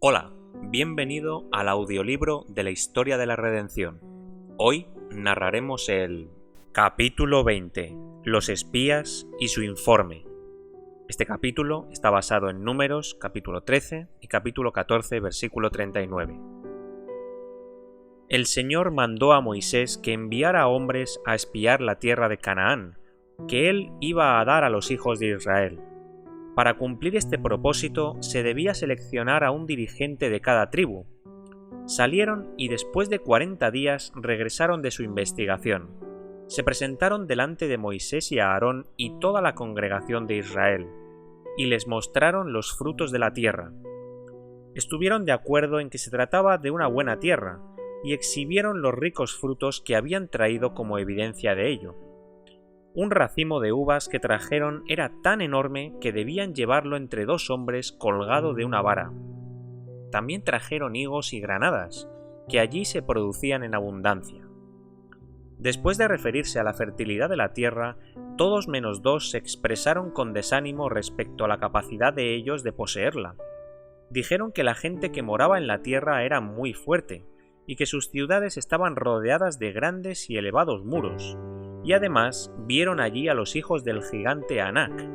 Hola, bienvenido al audiolibro de la historia de la redención. Hoy narraremos el capítulo 20, Los espías y su informe. Este capítulo está basado en Números, capítulo 13 y capítulo 14, versículo 39. El Señor mandó a Moisés que enviara hombres a espiar la tierra de Canaán, que él iba a dar a los hijos de Israel. Para cumplir este propósito se debía seleccionar a un dirigente de cada tribu. Salieron y después de 40 días regresaron de su investigación. Se presentaron delante de Moisés y Aarón y toda la congregación de Israel, y les mostraron los frutos de la tierra. Estuvieron de acuerdo en que se trataba de una buena tierra, y exhibieron los ricos frutos que habían traído como evidencia de ello. Un racimo de uvas que trajeron era tan enorme que debían llevarlo entre dos hombres colgado de una vara. También trajeron higos y granadas, que allí se producían en abundancia. Después de referirse a la fertilidad de la tierra, todos menos dos se expresaron con desánimo respecto a la capacidad de ellos de poseerla. Dijeron que la gente que moraba en la tierra era muy fuerte, y que sus ciudades estaban rodeadas de grandes y elevados muros, y además vieron allí a los hijos del gigante Anac.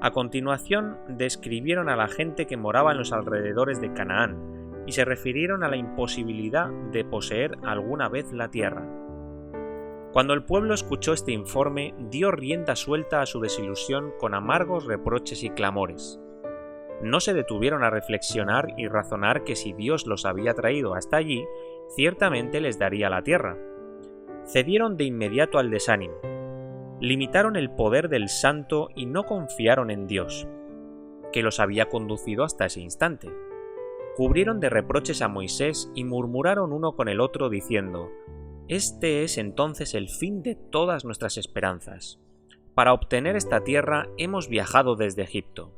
A continuación describieron a la gente que moraba en los alrededores de Canaán, y se refirieron a la imposibilidad de poseer alguna vez la tierra. Cuando el pueblo escuchó este informe, dio rienda suelta a su desilusión con amargos reproches y clamores. No se detuvieron a reflexionar y razonar que si Dios los había traído hasta allí, ciertamente les daría la tierra. Cedieron de inmediato al desánimo. Limitaron el poder del Santo y no confiaron en Dios, que los había conducido hasta ese instante. Cubrieron de reproches a Moisés y murmuraron uno con el otro diciendo: «Este es entonces el fin de todas nuestras esperanzas. Para obtener esta tierra hemos viajado desde Egipto».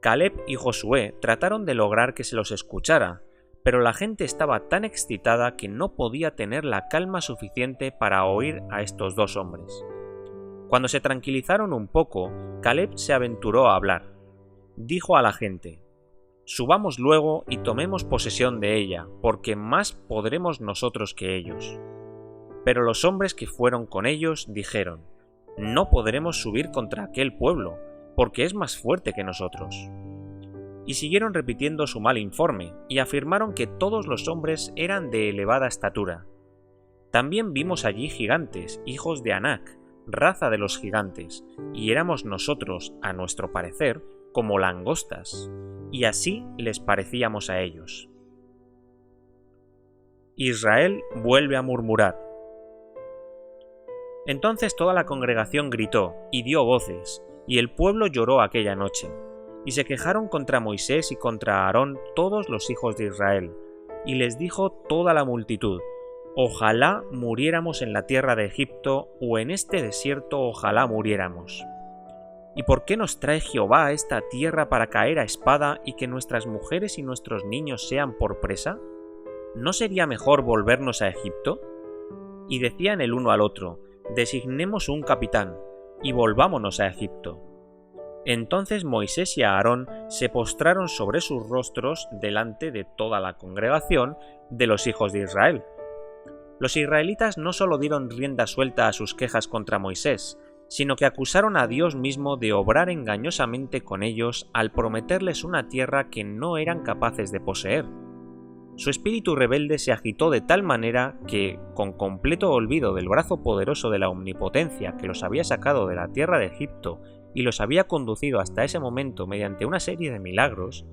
Caleb y Josué trataron de lograr que se los escuchara, pero la gente estaba tan excitada que no podía tener la calma suficiente para oír a estos dos hombres. Cuando se tranquilizaron un poco, Caleb se aventuró a hablar. Dijo a la gente: «Subamos luego y tomemos posesión de ella, porque más podremos nosotros que ellos». Pero los hombres que fueron con ellos dijeron: «No podremos subir contra aquel pueblo, porque es más fuerte que nosotros». Y siguieron repitiendo su mal informe, y afirmaron que todos los hombres eran de elevada estatura. También vimos allí gigantes, hijos de Anac, raza de los gigantes, y éramos nosotros, a nuestro parecer, como langostas, y así les parecíamos a ellos. Israel vuelve a murmurar. Entonces toda la congregación gritó y dio voces, y el pueblo lloró aquella noche, y se quejaron contra Moisés y contra Aarón todos los hijos de Israel, y les dijo toda la multitud: «Ojalá muriéramos en la tierra de Egipto, o en este desierto ojalá muriéramos. ¿Y por qué nos trae Jehová a esta tierra para caer a espada y que nuestras mujeres y nuestros niños sean por presa? ¿No sería mejor volvernos a Egipto?» Y decían el uno al otro: «Designemos un capitán, y volvámonos a Egipto». Entonces Moisés y Aarón se postraron sobre sus rostros delante de toda la congregación de los hijos de Israel. Los israelitas no solo dieron rienda suelta a sus quejas contra Moisés, sino que acusaron a Dios mismo de obrar engañosamente con ellos al prometerles una tierra que no eran capaces de poseer. Su espíritu rebelde se agitó de tal manera que, con completo olvido del brazo poderoso de la omnipotencia que los había sacado de la tierra de Egipto y los había conducido hasta ese momento mediante una serie de milagros,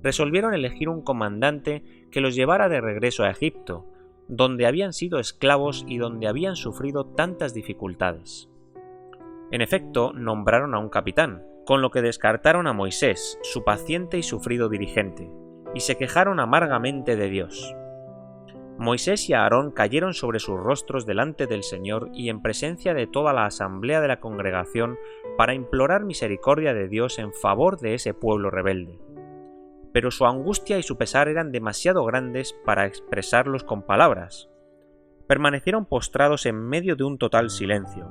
resolvieron elegir un comandante que los llevara de regreso a Egipto, donde habían sido esclavos y donde habían sufrido tantas dificultades. En efecto, nombraron a un capitán, con lo que descartaron a Moisés, su paciente y sufrido dirigente, y se quejaron amargamente de Dios. Moisés y Aarón cayeron sobre sus rostros delante del Señor y en presencia de toda la asamblea de la congregación para implorar misericordia de Dios en favor de ese pueblo rebelde. Pero su angustia y su pesar eran demasiado grandes para expresarlos con palabras. Permanecieron postrados en medio de un total silencio.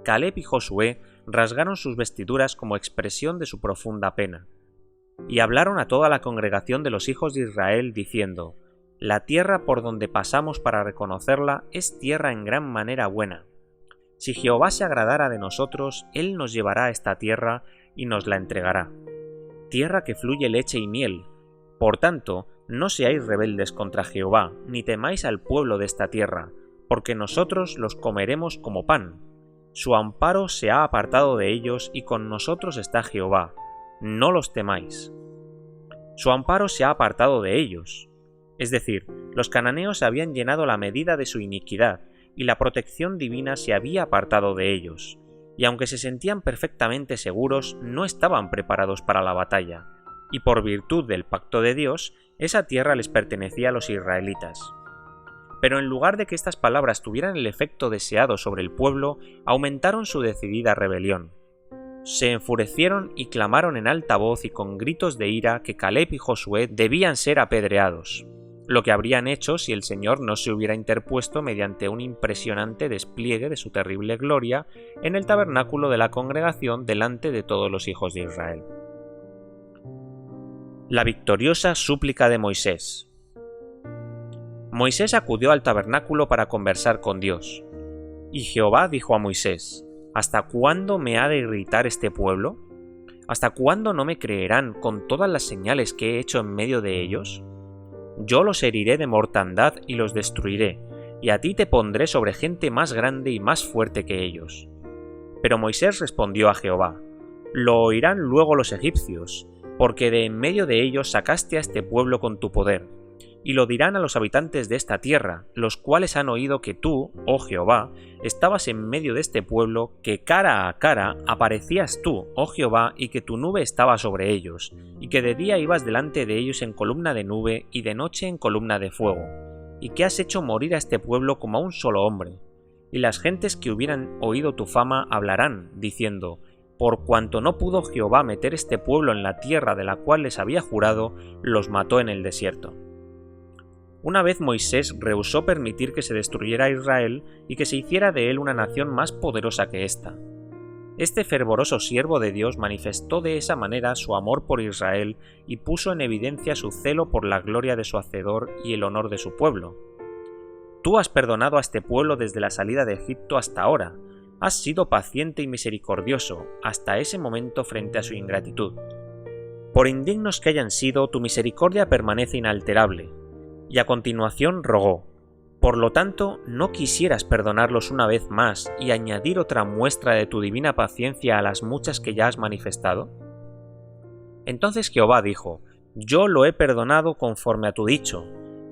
Caleb y Josué rasgaron sus vestiduras como expresión de su profunda pena. Y hablaron a toda la congregación de los hijos de Israel, diciendo: La tierra por donde pasamos para reconocerla es tierra en gran manera buena. Si Jehová se agradara de nosotros, Él nos llevará a esta tierra y nos la entregará. Tierra que fluye leche y miel. Por tanto, no seáis rebeldes contra Jehová, ni temáis al pueblo de esta tierra, porque nosotros los comeremos como pan. Su amparo se ha apartado de ellos, y con nosotros está Jehová. No los temáis. Su amparo se ha apartado de ellos. Es decir, los cananeos habían llenado la medida de su iniquidad, y la protección divina se había apartado de ellos, y aunque se sentían perfectamente seguros, no estaban preparados para la batalla, y por virtud del pacto de Dios, esa tierra les pertenecía a los israelitas. Pero en lugar de que estas palabras tuvieran el efecto deseado sobre el pueblo, aumentaron su decidida rebelión. Se enfurecieron y clamaron en alta voz y con gritos de ira que Caleb y Josué debían ser apedreados, lo que habrían hecho si el Señor no se hubiera interpuesto mediante un impresionante despliegue de su terrible gloria en el tabernáculo de la congregación delante de todos los hijos de Israel. La victoriosa súplica de Moisés. Moisés acudió al tabernáculo para conversar con Dios. Y Jehová dijo a Moisés: ¿Hasta cuándo me ha de irritar este pueblo? ¿Hasta cuándo no me creerán con todas las señales que he hecho en medio de ellos? Yo los heriré de mortandad y los destruiré, y a ti te pondré sobre gente más grande y más fuerte que ellos. Pero Moisés respondió a Jehová: Lo oirán luego los egipcios, porque de en medio de ellos sacaste a este pueblo con tu poder. Y lo dirán a los habitantes de esta tierra, los cuales han oído que tú, oh Jehová, estabas en medio de este pueblo, que cara a cara aparecías tú, oh Jehová, y que tu nube estaba sobre ellos, y que de día ibas delante de ellos en columna de nube y de noche en columna de fuego, y que has hecho morir a este pueblo como a un solo hombre. Y las gentes que hubieran oído tu fama hablarán, diciendo: Por cuanto no pudo Jehová meter este pueblo en la tierra de la cual les había jurado, los mató en el desierto. Una vez Moisés rehusó permitir que se destruyera Israel y que se hiciera de él una nación más poderosa que ésta. Este fervoroso siervo de Dios manifestó de esa manera su amor por Israel y puso en evidencia su celo por la gloria de su Hacedor y el honor de su pueblo. Tú has perdonado a este pueblo desde la salida de Egipto hasta ahora, has sido paciente y misericordioso hasta ese momento frente a su ingratitud. Por indignos que hayan sido, tu misericordia permanece inalterable. Y a continuación rogó: Por lo tanto, ¿no quisieras perdonarlos una vez más y añadir otra muestra de tu divina paciencia a las muchas que ya has manifestado? Entonces Jehová dijo: Yo lo he perdonado conforme a tu dicho,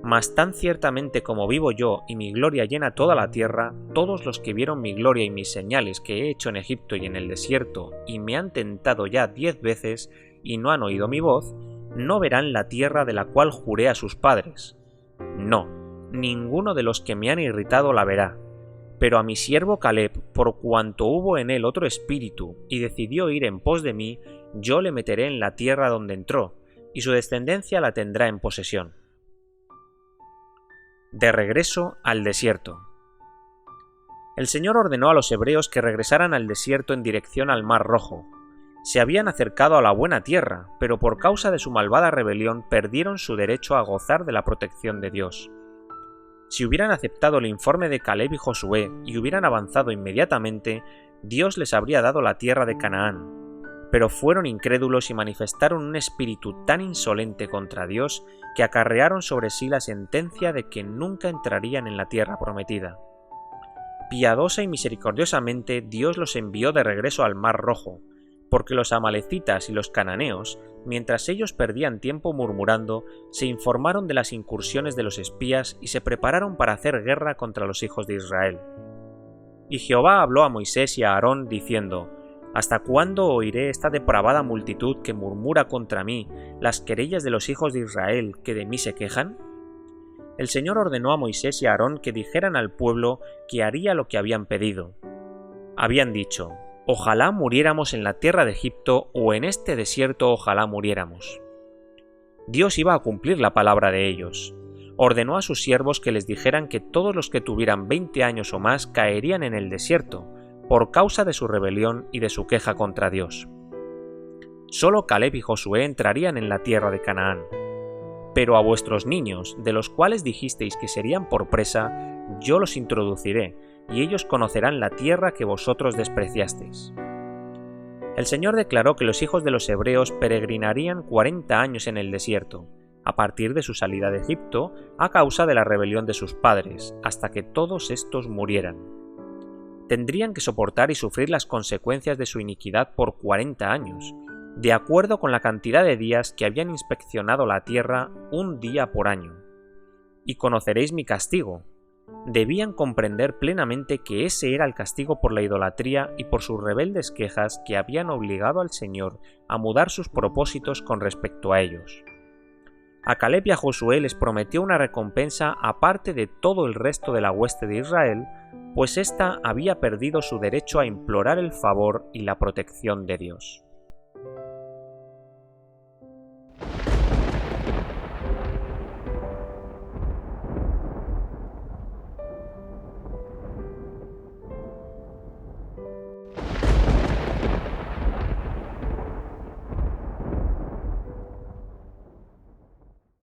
mas tan ciertamente como vivo yo y mi gloria llena toda la tierra, todos los que vieron mi gloria y mis señales que he hecho en Egipto y en el desierto, y me han tentado ya 10 veces y no han oído mi voz, no verán la tierra de la cual juré a sus padres. No, ninguno de los que me han irritado la verá. Pero a mi siervo Caleb, por cuanto hubo en él otro espíritu, y decidió ir en pos de mí, yo le meteré en la tierra donde entró, y su descendencia la tendrá en posesión. De regreso al desierto. El Señor ordenó a los hebreos que regresaran al desierto en dirección al Mar Rojo. Se habían acercado a la buena tierra, pero por causa de su malvada rebelión perdieron su derecho a gozar de la protección de Dios. Si hubieran aceptado el informe de Caleb y Josué y hubieran avanzado inmediatamente, Dios les habría dado la tierra de Canaán. Pero fueron incrédulos y manifestaron un espíritu tan insolente contra Dios que acarrearon sobre sí la sentencia de que nunca entrarían en la tierra prometida. Piadosa y misericordiosamente Dios los envió de regreso al Mar Rojo, porque los amalecitas y los cananeos, mientras ellos perdían tiempo murmurando, se informaron de las incursiones de los espías y se prepararon para hacer guerra contra los hijos de Israel. Y Jehová habló a Moisés y a Aarón diciendo: ¿Hasta cuándo oiré esta depravada multitud que murmura contra mí las querellas de los hijos de Israel que de mí se quejan? El Señor ordenó a Moisés y a Aarón que dijeran al pueblo que haría lo que habían pedido. Habían dicho: Ojalá muriéramos en la tierra de Egipto o en este desierto ojalá muriéramos. Dios iba a cumplir la palabra de ellos. Ordenó a sus siervos que les dijeran que todos los que tuvieran 20 años o más caerían en el desierto, por causa de su rebelión y de su queja contra Dios. Solo Caleb y Josué entrarían en la tierra de Canaán. Pero a vuestros niños, de los cuales dijisteis que serían por presa, yo los introduciré, y ellos conocerán la tierra que vosotros despreciasteis. El Señor declaró que los hijos de los hebreos peregrinarían 40 años en el desierto, a partir de su salida de Egipto, a causa de la rebelión de sus padres, hasta que todos estos murieran. Tendrían que soportar y sufrir las consecuencias de su iniquidad por 40 años, de acuerdo con la cantidad de días que habían inspeccionado la tierra, un día por año. Y conoceréis mi castigo. Debían comprender plenamente que ese era el castigo por la idolatría y por sus rebeldes quejas que habían obligado al Señor a mudar sus propósitos con respecto a ellos. A Caleb y a Josué les prometió una recompensa aparte de todo el resto de la hueste de Israel, pues ésta había perdido su derecho a implorar el favor y la protección de Dios.